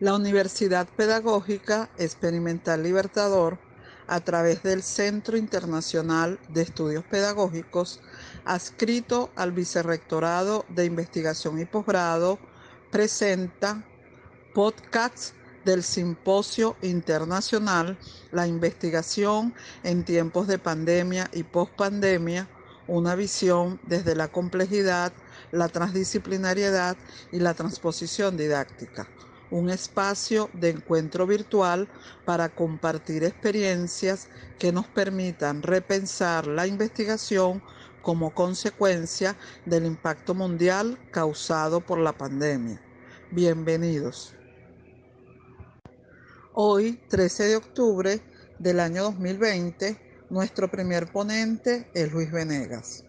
La Universidad Pedagógica Experimental Libertador, a través del Centro Internacional de Estudios Pedagógicos, adscrito al Vicerrectorado de Investigación y Posgrado, presenta podcasts del Simposio Internacional La Investigación en Tiempos de Pandemia y Postpandemia, una visión desde la complejidad, la transdisciplinariedad y la transposición didáctica. Un espacio de encuentro virtual para compartir experiencias que nos permitan repensar la investigación como consecuencia del impacto mundial causado por la pandemia. Bienvenidos. Hoy, 13 de octubre del año 2020, nuestro primer ponente es Luis Venegas.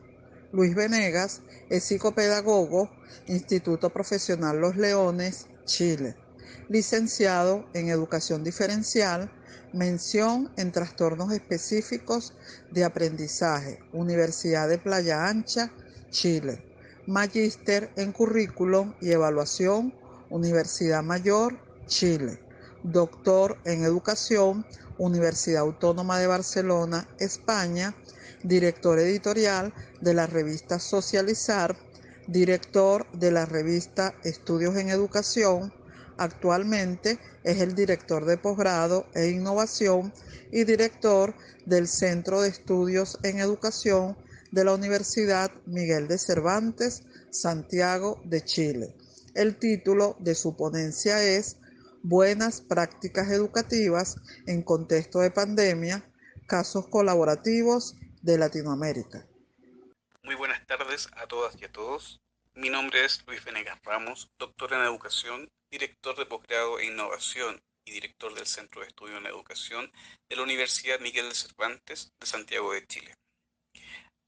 Luis Venegas es psicopedagogo, Instituto Profesional Los Leones, Chile. Licenciado en Educación Diferencial, mención en Trastornos Específicos de Aprendizaje, Universidad de Playa Ancha, Chile. Magíster en Currículum y Evaluación, Universidad Mayor, Chile. Doctor en Educación, Universidad Autónoma de Barcelona, España. Director editorial de la revista Socializar, director de la revista Estudios en Educación. Actualmente es el director de posgrado e innovación y director del Centro de Estudios en Educación de la Universidad Miguel de Cervantes, Santiago de Chile. El título de su ponencia es Buenas prácticas educativas en contexto de pandemia, casos colaborativos de Latinoamérica. Muy buenas tardes a todas y a todos. Mi nombre es Luis Venegas Ramos, doctor en educación, director de posgrado e innovación y director del Centro de Estudio en Educación de la Universidad Miguel de Cervantes de Santiago de Chile.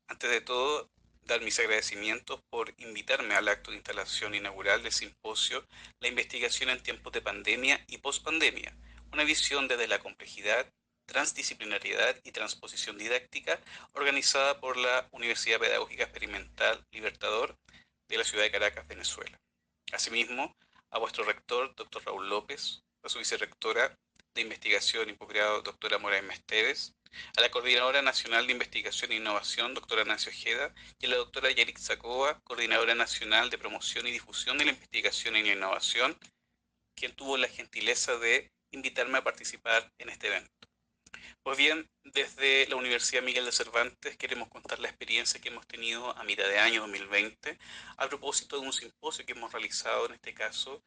Antes de todo, dar mis agradecimientos por invitarme al acto de instalación inaugural del simposio La investigación en tiempos de pandemia y pospandemia, una visión desde la complejidad, transdisciplinariedad y transposición didáctica, organizada por la Universidad Pedagógica Experimental Libertador de la ciudad de Caracas, Venezuela. Asimismo, a vuestro rector, doctor Raúl López, a su vicerrectora de investigación y posgrado, doctora Moraes Mesteves, a la Coordinadora Nacional de Investigación e Innovación, doctora Nancy Ojeda, y a la doctora Yarik Zacoa, Coordinadora Nacional de Promoción y Difusión de la Investigación y la Innovación, quien tuvo la gentileza de invitarme a participar en este evento. Pues bien, desde la Universidad Miguel de Cervantes queremos contar la experiencia que hemos tenido a mitad de año 2020 a propósito de un simposio que hemos realizado en este caso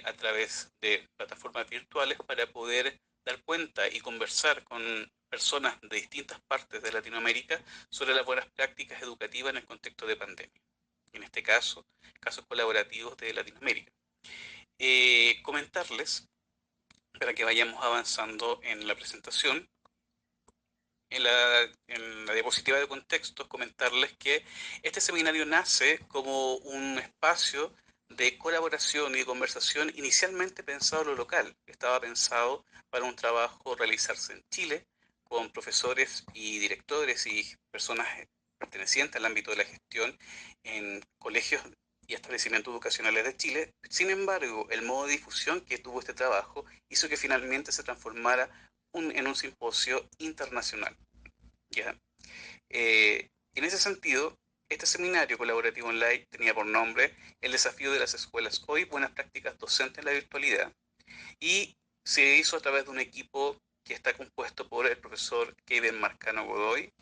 a través de plataformas virtuales para poder dar cuenta y conversar con personas de distintas partes de Latinoamérica sobre las buenas prácticas educativas en el contexto de pandemia. En este caso, casos colaborativos de Latinoamérica. Comentarles, para que vayamos avanzando en la presentación, en la diapositiva de contextos, comentarles que este seminario nace como un espacio de colaboración y de conversación inicialmente pensado en lo local. Estaba pensado para un trabajo realizarse en Chile con profesores y directores y personas pertenecientes al ámbito de la gestión en colegios y establecimientos educacionales de Chile. Sin embargo, el modo de difusión que tuvo este trabajo hizo que finalmente se transformara en un simposio internacional. ¿Ya? En ese sentido, este seminario colaborativo online tenía por nombre El desafío de las escuelas hoy, buenas prácticas docentes en la virtualidad, y se hizo a través de un equipo que está compuesto por el profesor Kevin Marcano Godoy,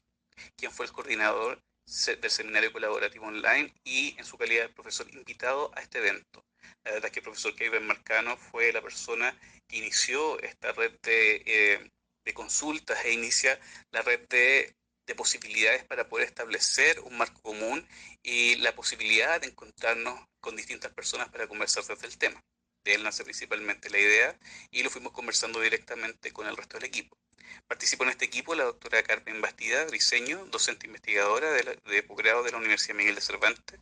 quien fue el coordinador del seminario colaborativo online y en su calidad de profesor invitado a este evento. La verdad es que el profesor Kevin Marcano fue la persona que inició esta red de consultas e inicia la red de posibilidades para poder establecer un marco común y la posibilidad de encontrarnos con distintas personas para conversar desde el tema. De él nace principalmente la idea y lo fuimos conversando directamente con el resto del equipo. Participó en este equipo la doctora Carmen Bastida Briceño, docente investigadora de posgrado de la Universidad Miguel de Cervantes,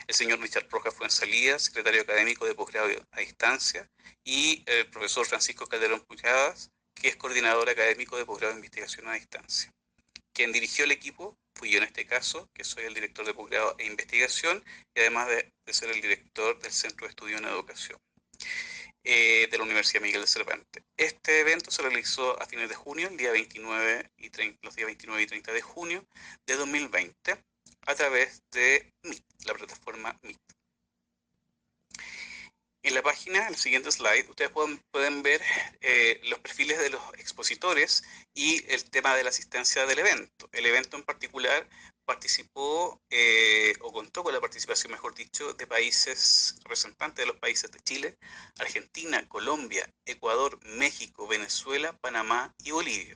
el señor Richard Rojas Fuenzalía, secretario académico de posgrado a distancia, y el profesor Francisco Calderón Pujadas, que es coordinador académico de posgrado de investigación a distancia. Quien dirigió el equipo fui yo en este caso, que soy el director de posgrado e investigación, y además de ser el director del Centro de Estudio en Educación. de la Universidad Miguel de Cervantes. Este evento se realizó a fines de junio, el día 29 y 30, los días 29 y 30 de junio de 2020, a través de Meet, la plataforma Meet. En la página, en el siguiente slide, ustedes pueden ver los perfiles de los expositores y el tema de la asistencia del evento. El evento en particular participó o contó con la participación, mejor dicho, de países, representantes de los países de Chile, Argentina, Colombia, Ecuador, México, Venezuela, Panamá y Bolivia.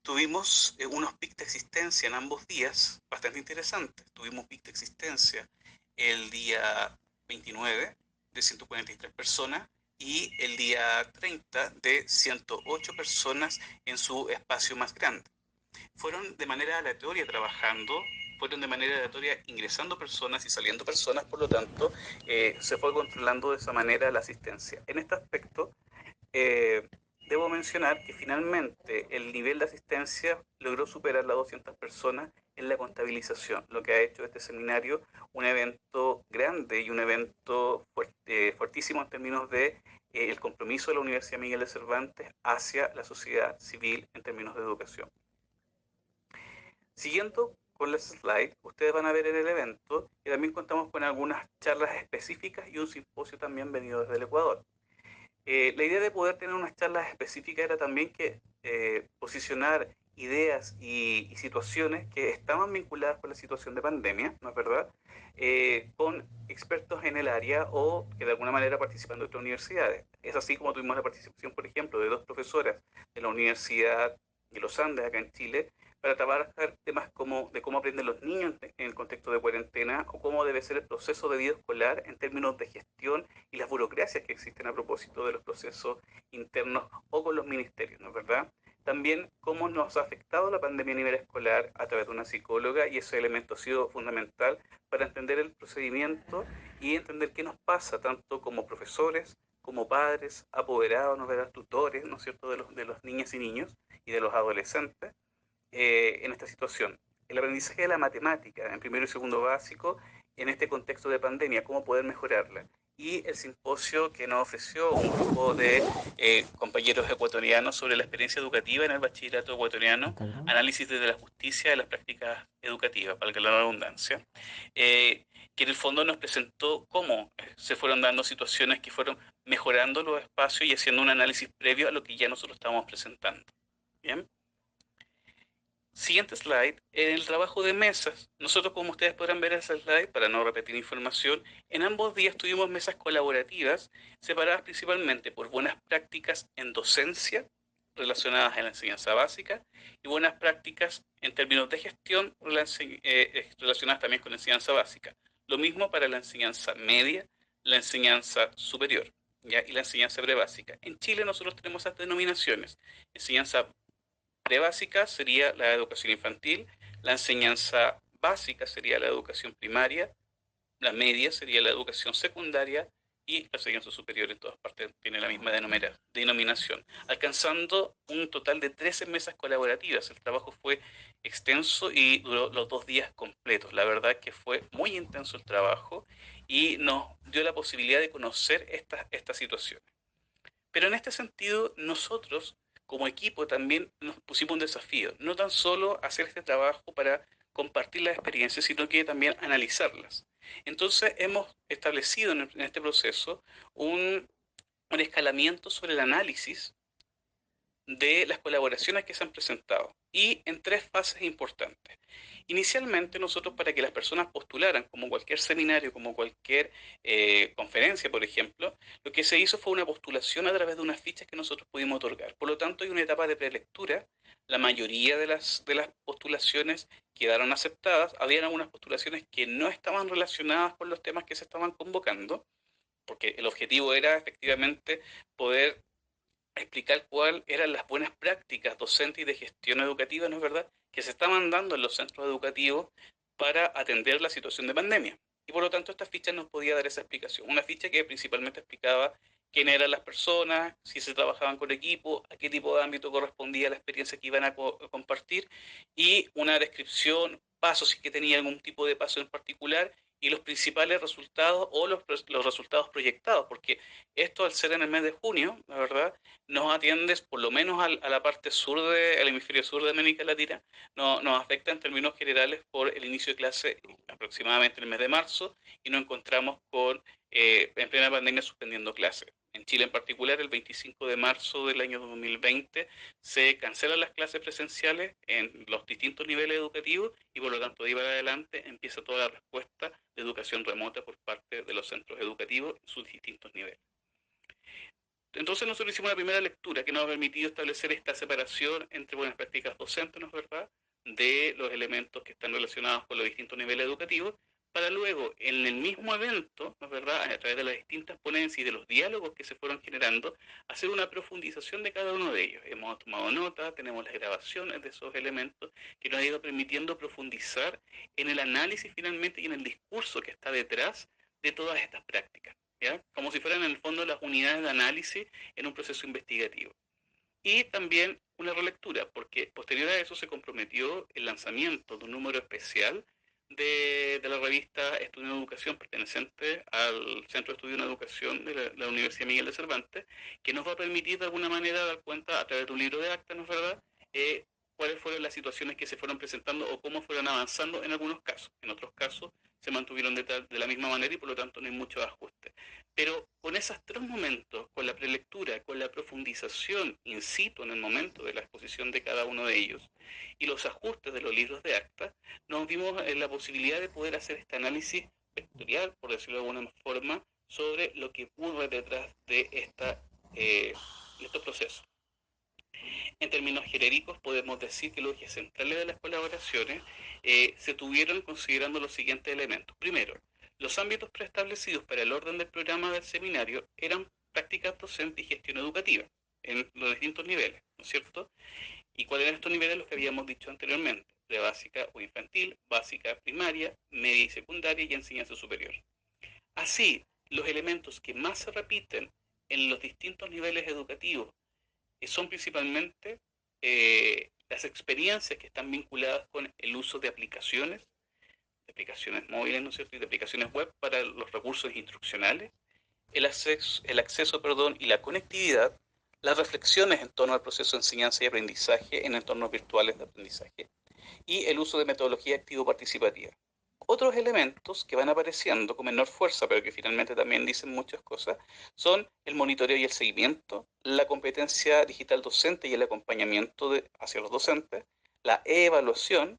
Tuvimos unos picos de existencia en ambos días bastante interesantes. Tuvimos pic de existencia el día 29 de 143 personas y el día 30 de 108 personas en su espacio más grande. Fueron de manera aleatoria trabajando, fueron de manera aleatoria ingresando personas y saliendo personas, por lo tanto, se fue controlando de esa manera la asistencia. En este aspecto, debo mencionar que finalmente el nivel de asistencia logró superar las 200 personas en la contabilización, lo que ha hecho este seminario un evento grande y un evento fuertísimo en términos de el compromiso de la Universidad Miguel de Cervantes hacia la sociedad civil en términos de educación. Siguiendo con las slides, ustedes van a ver en el evento que también contamos con algunas charlas específicas y un simposio también venido desde el Ecuador. La idea de poder tener unas charlas específicas era también que posicionar ideas y situaciones que estaban vinculadas con la situación de pandemia, ¿no es verdad? Con expertos en el área o que de alguna manera participan de otras universidades. Es así como tuvimos la participación, por ejemplo, de dos profesoras de la Universidad de los Andes, acá en Chile, para trabajar temas como de cómo aprenden los niños en el contexto de cuarentena o cómo debe ser el proceso de vida escolar en términos de gestión y las burocracias que existen a propósito de los procesos internos o con los ministerios, ¿no es verdad? También cómo nos ha afectado la pandemia a nivel escolar a través de una psicóloga y ese elemento ha sido fundamental para entender el procedimiento y entender qué nos pasa tanto como profesores, como padres, apoderados, ¿no es verdad? Tutores, ¿no es cierto?, de los niñas y niños y de los adolescentes en esta situación. El aprendizaje de la matemática en primero y segundo básico en este contexto de pandemia, cómo poder mejorarla. Y el simposio que nos ofreció un grupo de compañeros ecuatorianos sobre la experiencia educativa en el bachillerato ecuatoriano, análisis desde la justicia de las prácticas educativas, valga la redundancia, que en el fondo nos presentó cómo se fueron dando situaciones que fueron mejorando los espacios y haciendo un análisis previo a lo que ya nosotros estábamos presentando. Bien. Siguiente slide, en el trabajo de mesas, nosotros como ustedes podrán ver en ese slide, para no repetir información, en ambos días tuvimos mesas colaborativas separadas principalmente por buenas prácticas en docencia relacionadas a la enseñanza básica y buenas prácticas en términos de gestión relacionadas también con la enseñanza básica. Lo mismo para la enseñanza media, la enseñanza superior, ¿ya? Y la enseñanza prebásica. En Chile nosotros tenemos estas denominaciones, enseñanza prebásica sería la educación infantil, la enseñanza básica sería la educación primaria, la media sería la educación secundaria y la enseñanza superior en todas partes tiene la misma denominación, alcanzando un total de 13 mesas colaborativas. El trabajo fue extenso y duró los 2 días completos. La verdad que fue muy intenso el trabajo y nos dio la posibilidad de conocer estas situaciones. Pero en este sentido, nosotros como equipo también nos pusimos un desafío, no tan solo hacer este trabajo para compartir las experiencias, sino que también analizarlas. Entonces hemos establecido en este proceso un escalamiento sobre el análisis de las colaboraciones que se han presentado y en 3 fases importantes. Inicialmente nosotros, para que las personas postularan, como cualquier seminario, como cualquier conferencia, por ejemplo, lo que se hizo fue una postulación a través de unas fichas que nosotros pudimos otorgar. Por lo tanto, hay una etapa de prelectura. La mayoría de las postulaciones quedaron aceptadas. Habían algunas postulaciones que no estaban relacionadas con los temas que se estaban convocando, porque el objetivo era efectivamente poder explicar cuáles eran las buenas prácticas docentes y de gestión educativa, ¿no es verdad?, que se estaban dando en los centros educativos para atender la situación de pandemia. Y por lo tanto esta ficha nos podía dar esa explicación. Una ficha que principalmente explicaba quién eran las personas, si se trabajaban con equipo, a qué tipo de ámbito correspondía la experiencia que iban a compartir y una descripción, pasos, si es que tenía algún tipo de paso en particular y los principales resultados o los resultados proyectados, porque esto al ser en el mes de junio, la verdad, nos atiende por lo menos a la parte sur al hemisferio sur de América Latina, nos afecta en términos generales por el inicio de clase aproximadamente en el mes de marzo y nos encontramos con en plena pandemia suspendiendo clases. En Chile en particular, el 25 de marzo del año 2020 se cancelan las clases presenciales en los distintos niveles educativos y por lo tanto de ahí para adelante empieza toda la respuesta de educación remota por parte de los centros educativos en sus distintos niveles. Entonces nosotros hicimos una primera lectura que nos ha permitido establecer esta separación entre buenas prácticas docentes, ¿no es verdad?, de los elementos que están relacionados con los distintos niveles educativos, para luego, en el mismo evento, ¿no es verdad?, a través de las distintas ponencias y de los diálogos que se fueron generando, hacer una profundización de cada uno de ellos. Hemos tomado nota, tenemos las grabaciones de esos elementos que nos ha ido permitiendo profundizar en el análisis finalmente y en el discurso que está detrás de todas estas prácticas, ¿ya? Como si fueran en el fondo las unidades de análisis en un proceso investigativo. Y también una relectura, porque posterior a eso se comprometió el lanzamiento de un número especial de la revista Estudio en Educación, perteneciente al Centro de Estudio en Educación de la Universidad Miguel de Cervantes, que nos va a permitir de alguna manera dar cuenta a través de un libro de actas, ¿no es verdad?, cuáles fueron las situaciones que se fueron presentando o cómo fueron avanzando en algunos casos. En otros casos se mantuvieron de la misma manera y por lo tanto no hay muchos ajustes. Pero con esos tres momentos, con la prelectura, con la profundización in situ en el momento de la exposición de cada uno de ellos y los ajustes de los libros de acta, nos vimos en la posibilidad de poder hacer este análisis vectorial, por decirlo de alguna forma, sobre lo que ocurre detrás de estos procesos. En términos genéricos, podemos decir que los ejes centrales de las colaboraciones se tuvieron considerando los siguientes elementos. Primero, los ámbitos preestablecidos para el orden del programa del seminario eran prácticas docentes y gestión educativa en los distintos niveles, ¿no es cierto? ¿Y cuáles eran estos niveles? Los que habíamos dicho anteriormente, de básica o infantil, básica primaria, media y secundaria y enseñanza superior. Así, los elementos que más se repiten en los distintos niveles educativos son principalmente las experiencias que están vinculadas con el uso de aplicaciones móviles, ¿no es cierto?, y de aplicaciones web para los recursos instruccionales, el acceso y la conectividad, las reflexiones en torno al proceso de enseñanza y aprendizaje en entornos virtuales de aprendizaje y el uso de metodología activo-participativa. Otros elementos que van apareciendo con menor fuerza, pero que finalmente también dicen muchas cosas, son el monitoreo y el seguimiento, la competencia digital docente y el acompañamiento hacia los docentes, la evaluación,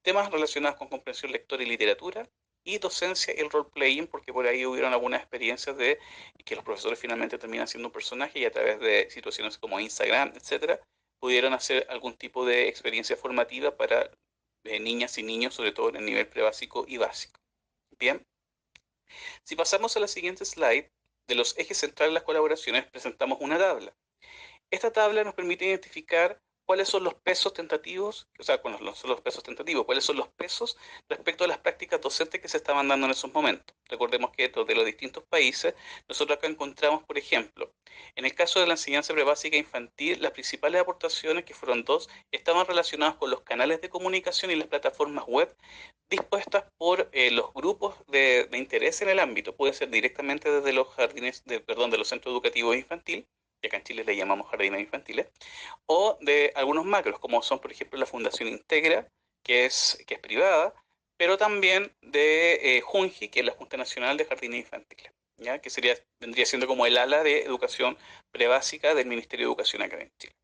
temas relacionados con comprensión lectora y literatura, y docencia y el role-playing, porque por ahí hubieron algunas experiencias de que los profesores finalmente terminan siendo un personaje y a través de situaciones como Instagram, etcétera, pudieron hacer algún tipo de experiencia formativa para niñas y niños, sobre todo en el nivel prebásico y básico. Bien, si pasamos a la siguiente slide, de los ejes centrales de las colaboraciones presentamos una tabla. Esta tabla nos permite identificar cuáles son los pesos tentativos, o sea, cuáles son los pesos tentativos, cuáles son los pesos respecto a las prácticas docentes que se estaban dando en esos momentos. Recordemos que de los distintos países, nosotros acá encontramos, por ejemplo, en el caso de la enseñanza prebásica infantil, las principales aportaciones, que fueron dos, estaban relacionadas con los canales de comunicación y las plataformas web dispuestas por los grupos de interés en el ámbito. Puede ser directamente desde los de los centros educativos infantiles, que acá en Chile le llamamos jardines infantiles, o de algunos macros, como son, por ejemplo, la Fundación Integra, que es privada, pero también de JUNJI, que es la Junta Nacional de Jardines Infantiles, ¿ya?, que vendría siendo como el ala de educación prebásica del Ministerio de Educación acá en Chile.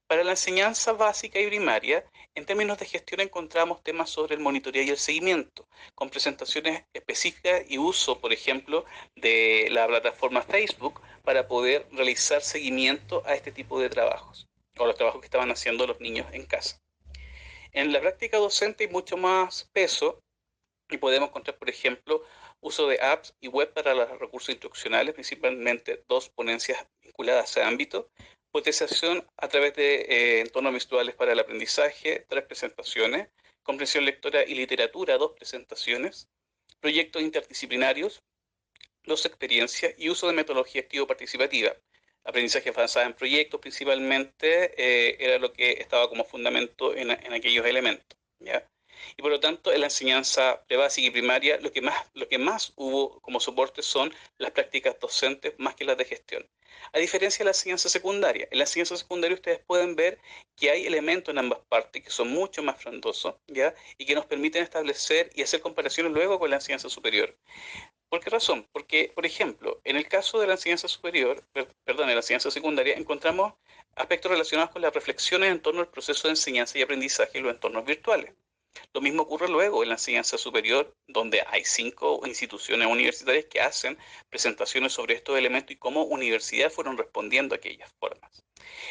Para la enseñanza básica y primaria, en términos de gestión encontramos temas sobre el monitoreo y el seguimiento, con presentaciones específicas y uso, por ejemplo, de la plataforma Facebook para poder realizar seguimiento a este tipo de trabajos, o los trabajos que estaban haciendo los niños en casa. En la práctica docente hay mucho más peso y podemos encontrar, por ejemplo, uso de apps y web para los recursos instruccionales, principalmente dos ponencias vinculadas a ese ámbito, potenciación a través de entornos virtuales para el aprendizaje, 3 presentaciones, comprensión lectora y literatura, 2 presentaciones, proyectos interdisciplinarios, 2 experiencias y uso de metodología activo-participativa. Aprendizaje avanzado en proyectos principalmente era lo que estaba como fundamento en aquellos elementos, ¿ya? Y por lo tanto, en la enseñanza prebásica y primaria, lo que más hubo como soporte son las prácticas docentes más que las de gestión. A diferencia de la enseñanza secundaria. En la enseñanza secundaria ustedes pueden ver que hay elementos en ambas partes que son mucho más frondosos, ¿ya? Y que nos permiten establecer y hacer comparaciones luego con la enseñanza superior. ¿Por qué razón? Porque, por ejemplo, en el caso de la enseñanza superior, perdón, en la enseñanza secundaria, encontramos aspectos relacionados con las reflexiones en torno al proceso de enseñanza y aprendizaje en los entornos virtuales. Lo mismo ocurre luego en la enseñanza superior, donde hay 5 instituciones universitarias que hacen presentaciones sobre estos elementos y cómo universidades fueron respondiendo a aquellas formas.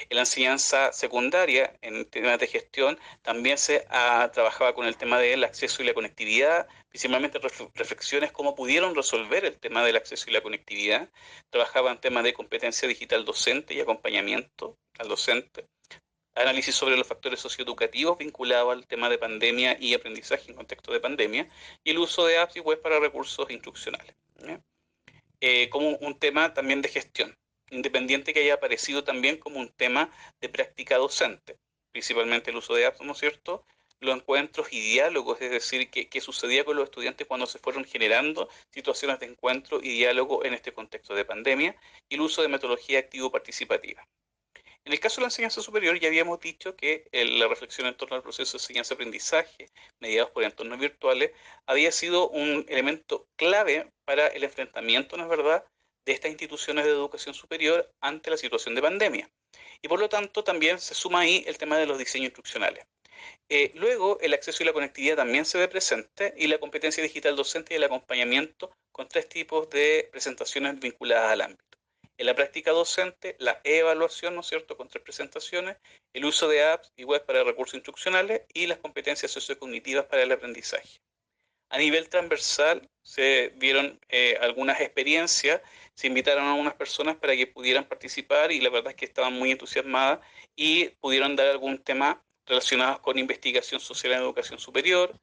En la enseñanza secundaria, en temas de gestión, también se trabajaba con el tema del acceso y la conectividad, principalmente reflexiones cómo pudieron resolver el tema del acceso y la conectividad. Trabajaban temas de competencia digital docente y acompañamiento al docente. Análisis sobre los factores socioeducativos vinculados al tema de pandemia y aprendizaje en contexto de pandemia. Y el uso de apps y web para recursos instruccionales. Como un tema también de gestión, independiente que haya aparecido también como un tema de práctica docente, principalmente el uso de apps, ¿no es cierto? Los encuentros y diálogos, es decir, qué sucedía con los estudiantes cuando se fueron generando situaciones de encuentro y diálogo en este contexto de pandemia, y el uso de metodología activo-participativa. En el caso de la enseñanza superior ya habíamos dicho que la reflexión en torno al proceso de enseñanza-aprendizaje mediados por entornos virtuales había sido un elemento clave para el enfrentamiento, ¿no es verdad?, de estas instituciones de educación superior ante la situación de pandemia. Y por lo tanto también se suma ahí el tema de los diseños instruccionales. Luego, el acceso y la conectividad también se ve presente y la competencia digital docente y el acompañamiento con 3 tipos de presentaciones vinculadas al ámbito. En la práctica docente, la evaluación, ¿no es cierto?, con 3 presentaciones, el uso de apps y web para recursos instruccionales y las competencias sociocognitivas para el aprendizaje. A nivel transversal se vieron algunas experiencias, se invitaron a unas personas para que pudieran participar y la verdad es que estaban muy entusiasmadas y pudieron dar algún tema relacionados con investigación social en educación superior,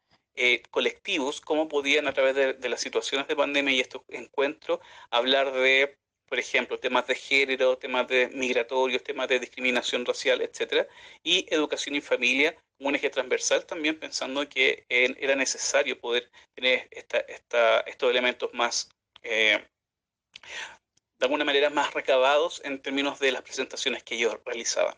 colectivos, cómo podían a través de las situaciones de pandemia y estos encuentros hablar de, por ejemplo, temas de género, temas de migratorios, temas de discriminación racial, etcétera, y educación y familia como un eje transversal también pensando que era necesario poder tener estos elementos más, de alguna manera, más recabados en términos de las presentaciones que ellos realizaban.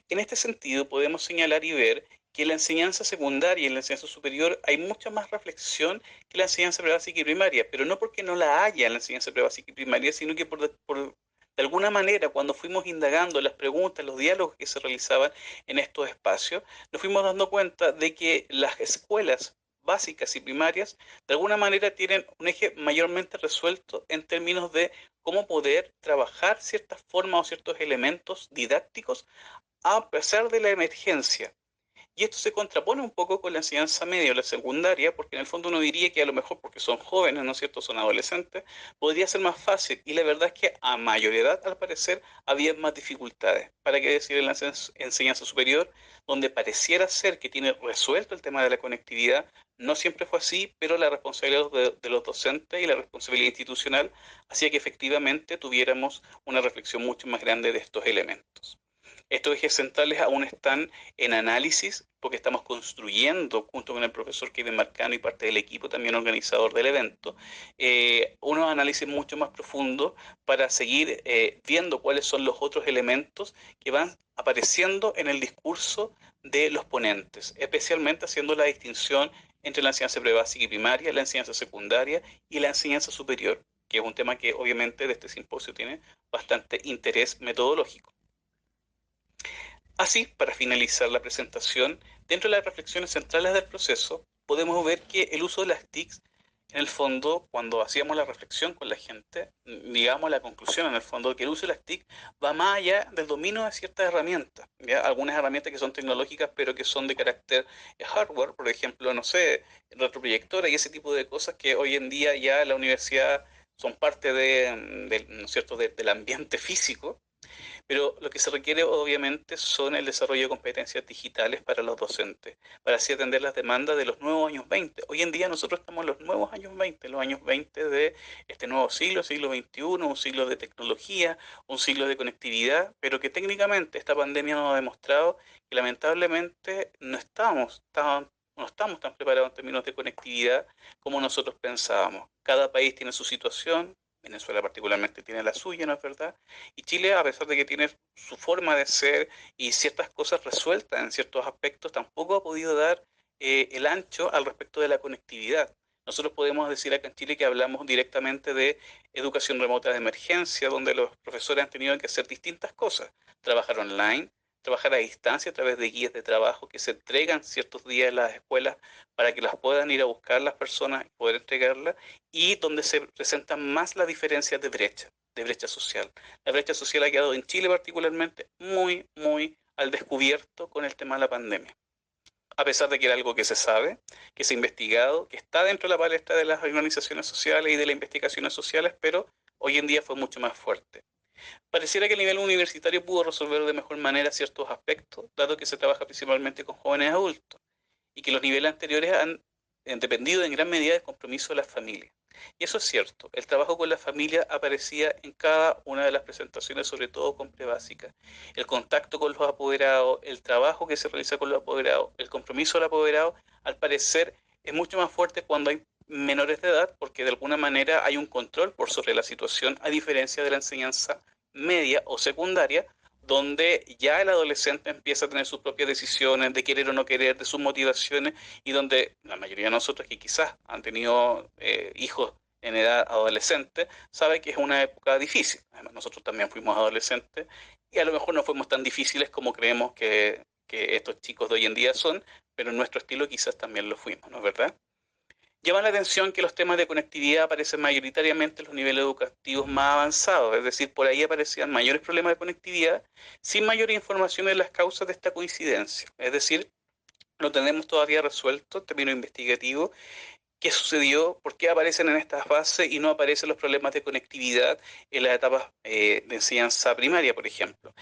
En este sentido, podemos señalar y ver que en la enseñanza secundaria y en la enseñanza superior hay mucha más reflexión que la enseñanza prebásica y primaria, pero no porque no la haya en la enseñanza prebásica y primaria, sino que de alguna manera, cuando fuimos indagando las preguntas, los diálogos que se realizaban en estos espacios, nos fuimos dando cuenta de que las escuelas básicas y primarias, de alguna manera tienen un eje mayormente resuelto en términos de cómo poder trabajar ciertas formas o ciertos elementos didácticos a pesar de la emergencia. Y esto se contrapone un poco con la enseñanza media o la secundaria, porque en el fondo uno diría que a lo mejor porque son jóvenes, ¿no es cierto?, son adolescentes, podría ser más fácil. Y la verdad es que a mayor edad, al parecer, había más dificultades. ¿Para qué decir en la enseñanza superior, donde pareciera ser que tiene resuelto el tema de la conectividad? No siempre fue así, pero la responsabilidad de los docentes y la responsabilidad institucional hacía que efectivamente tuviéramos una reflexión mucho más grande de estos elementos. Estos ejes centrales aún están en análisis porque estamos construyendo, junto con el profesor Kevin Marcano y parte del equipo también organizador del evento, unos análisis mucho más profundos para seguir viendo cuáles son los otros elementos que van apareciendo en el discurso de los ponentes, especialmente haciendo la distinción entre la enseñanza prebásica y primaria, la enseñanza secundaria y la enseñanza superior, que es un tema que obviamente de este simposio tiene bastante interés metodológico. Así, para finalizar la presentación, dentro de las reflexiones centrales del proceso, podemos ver que el uso de las TICs, en el fondo, cuando hacíamos la reflexión con la gente, digamos la conclusión en el fondo, que el uso de las TIC va más allá del dominio de ciertas herramientas, ¿ya? Algunas herramientas que son tecnológicas, pero que son de carácter hardware, por ejemplo, no sé, retroproyectora y ese tipo de cosas que hoy en día ya la universidad son parte ¿no es cierto?, del ambiente físico, pero lo que se requiere obviamente son el desarrollo de competencias digitales para los docentes, para así atender las demandas de los nuevos años 20. Hoy en día nosotros estamos en los nuevos años 20, los años 20 de este nuevo siglo, siglo XXI, un siglo de tecnología, un siglo de conectividad, pero que técnicamente esta pandemia nos ha demostrado que lamentablemente no estamos no estamos tan preparados en términos de conectividad como nosotros pensábamos. Cada país tiene su situación, Venezuela particularmente tiene la suya, ¿no es verdad? Y Chile, a pesar de que tiene su forma de ser y ciertas cosas resueltas en ciertos aspectos, tampoco ha podido dar el ancho al respecto de la conectividad. Nosotros podemos decir acá en Chile que hablamos directamente de educación remota de emergencia, donde los profesores han tenido que hacer distintas cosas, trabajar online, trabajar a distancia a través de guías de trabajo que se entregan ciertos días en las escuelas para que las puedan ir a buscar las personas y poder entregarlas, y donde se presentan más las diferencias de brecha social. La brecha social ha quedado en Chile particularmente muy, muy al descubierto con el tema de la pandemia, a pesar de que era algo que se sabe, que se ha investigado, que está dentro de la palestra de las organizaciones sociales y de las investigaciones sociales, pero hoy en día fue mucho más fuerte. Pareciera que a nivel universitario pudo resolver de mejor manera ciertos aspectos, dado que se trabaja principalmente con jóvenes adultos y que los niveles anteriores han dependido en gran medida del compromiso de las familias. Y eso es cierto, el trabajo con la familia aparecía en cada una de las presentaciones, sobre todo con Prebásica. El contacto con los apoderados, el trabajo que se realiza con los apoderados, el compromiso del apoderado, al parecer es mucho más fuerte cuando hay menores de edad, porque de alguna manera hay un control por sobre la situación, a diferencia de la enseñanza media o secundaria, donde ya el adolescente empieza a tener sus propias decisiones de querer o no querer, de sus motivaciones, y donde la mayoría de nosotros que quizás han tenido hijos en edad adolescente, sabe que es una época difícil. Además, nosotros también fuimos adolescentes y a lo mejor no fuimos tan difíciles como creemos que estos chicos de hoy en día son, pero en nuestro estilo quizás también lo fuimos, ¿no es verdad? Llama la atención que los temas de conectividad aparecen mayoritariamente en los niveles educativos más avanzados, es decir, por ahí aparecían mayores problemas de conectividad sin mayor información de las causas de esta coincidencia. Es decir, no tenemos todavía resuelto en términos investigativos qué sucedió, por qué aparecen en estas bases y no aparecen los problemas de conectividad en las etapas de enseñanza primaria, por ejemplo.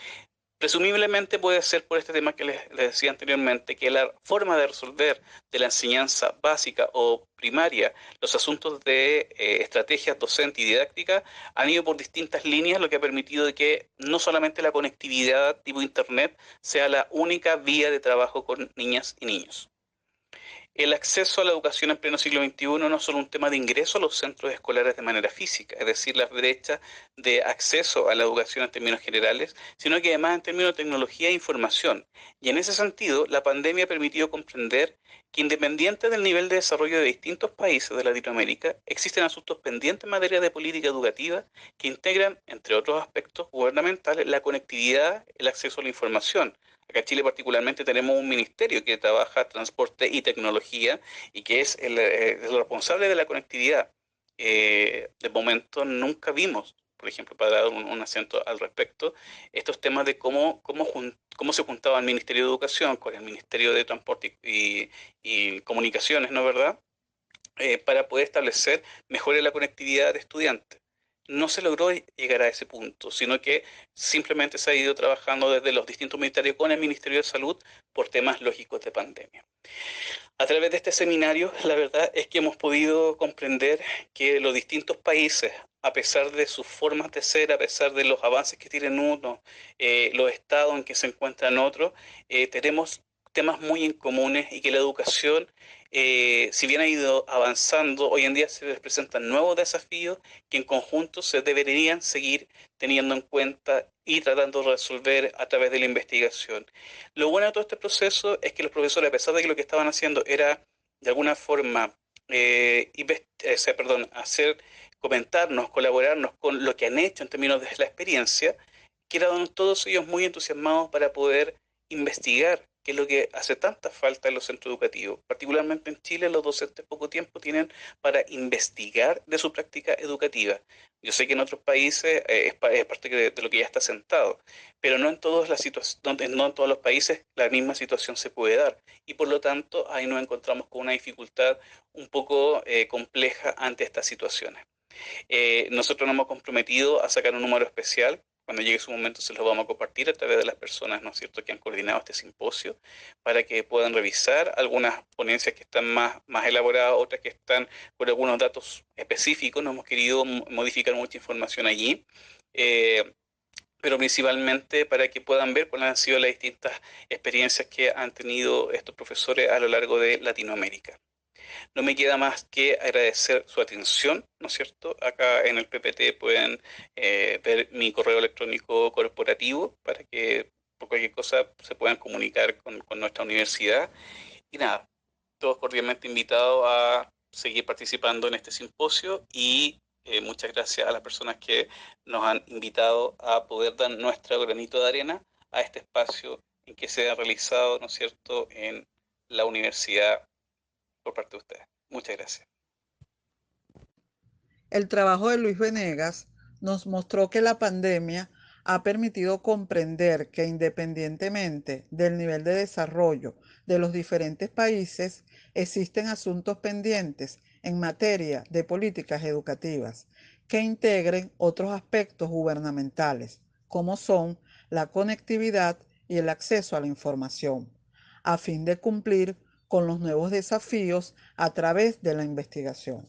Presumiblemente puede ser por este tema que les decía anteriormente, que la forma de resolver de la enseñanza básica o primaria los asuntos de estrategias docente y didáctica han ido por distintas líneas, lo que ha permitido de que no solamente la conectividad tipo Internet sea la única vía de trabajo con niñas y niños. El acceso a la educación en pleno siglo XXI no es solo un tema de ingreso a los centros escolares de manera física, es decir, las brechas de acceso a la educación en términos generales, sino que además en términos de tecnología e información. Y en ese sentido, la pandemia ha permitido comprender que independiente del nivel de desarrollo de distintos países de Latinoamérica, existen asuntos pendientes en materia de política educativa que integran, entre otros aspectos gubernamentales, la conectividad, el acceso a la información. Acá en Chile particularmente tenemos un ministerio que trabaja transporte y tecnología y que es el responsable de la conectividad. De momento nunca vimos, por ejemplo, para dar un acento al respecto, estos temas de cómo se juntaba el Ministerio de Educación con el Ministerio de Transporte y Comunicaciones, ¿no es verdad? Para poder establecer mejores la conectividad de estudiantes. No se logró llegar a ese punto, sino que simplemente se ha ido trabajando desde los distintos ministerios con el Ministerio de Salud por temas lógicos de pandemia. A través de este seminario, la verdad es que hemos podido comprender que los distintos países, a pesar de sus formas de ser, a pesar de los avances que tienen unos, los estados en que se encuentran otros, tenemos temas muy en comunes y que la educación, si bien ha ido avanzando, hoy en día se les presentan nuevos desafíos que en conjunto se deberían seguir teniendo en cuenta y tratando de resolver a través de la investigación. Lo bueno de todo este proceso es que los profesores, a pesar de que lo que estaban haciendo era de alguna forma hacer, comentarnos, colaborarnos con lo que han hecho en términos de la experiencia, quedaron todos ellos muy entusiasmados para poder investigar qué es lo que hace tanta falta en los centros educativos. Particularmente en Chile, los docentes poco tiempo tienen para investigar de su práctica educativa. Yo sé que en otros países es parte de lo que ya está sentado, pero no en todas las no en todos los países la misma situación se puede dar. Y por lo tanto, ahí nos encontramos con una dificultad un poco compleja ante estas situaciones. Nosotros nos hemos comprometido a sacar un número especial. Cuando llegue su momento se los vamos a compartir a través de las personas, ¿no es cierto?, que han coordinado este simposio, para que puedan revisar algunas ponencias que están más elaboradas, otras que están con algunos datos específicos. No hemos querido modificar mucha información allí. pero principalmente para que puedan ver cuáles han sido las distintas experiencias que han tenido estos profesores a lo largo de Latinoamérica. No me queda más que agradecer su atención, ¿no es cierto? Acá en el PPT pueden ver mi correo electrónico corporativo para que por cualquier cosa se puedan comunicar con nuestra universidad. Y nada, todos cordialmente invitados a seguir participando en este simposio y muchas gracias a las personas que nos han invitado a poder dar nuestro granito de arena a este espacio en que se ha realizado, ¿no es cierto?, en la universidad por parte de ustedes. Muchas gracias. El trabajo de Luis Venegas nos mostró que la pandemia ha permitido comprender que independientemente del nivel de desarrollo de los diferentes países, existen asuntos pendientes en materia de políticas educativas que integren otros aspectos gubernamentales, como son la conectividad y el acceso a la información, a fin de cumplir con los nuevos desafíos a través de la investigación.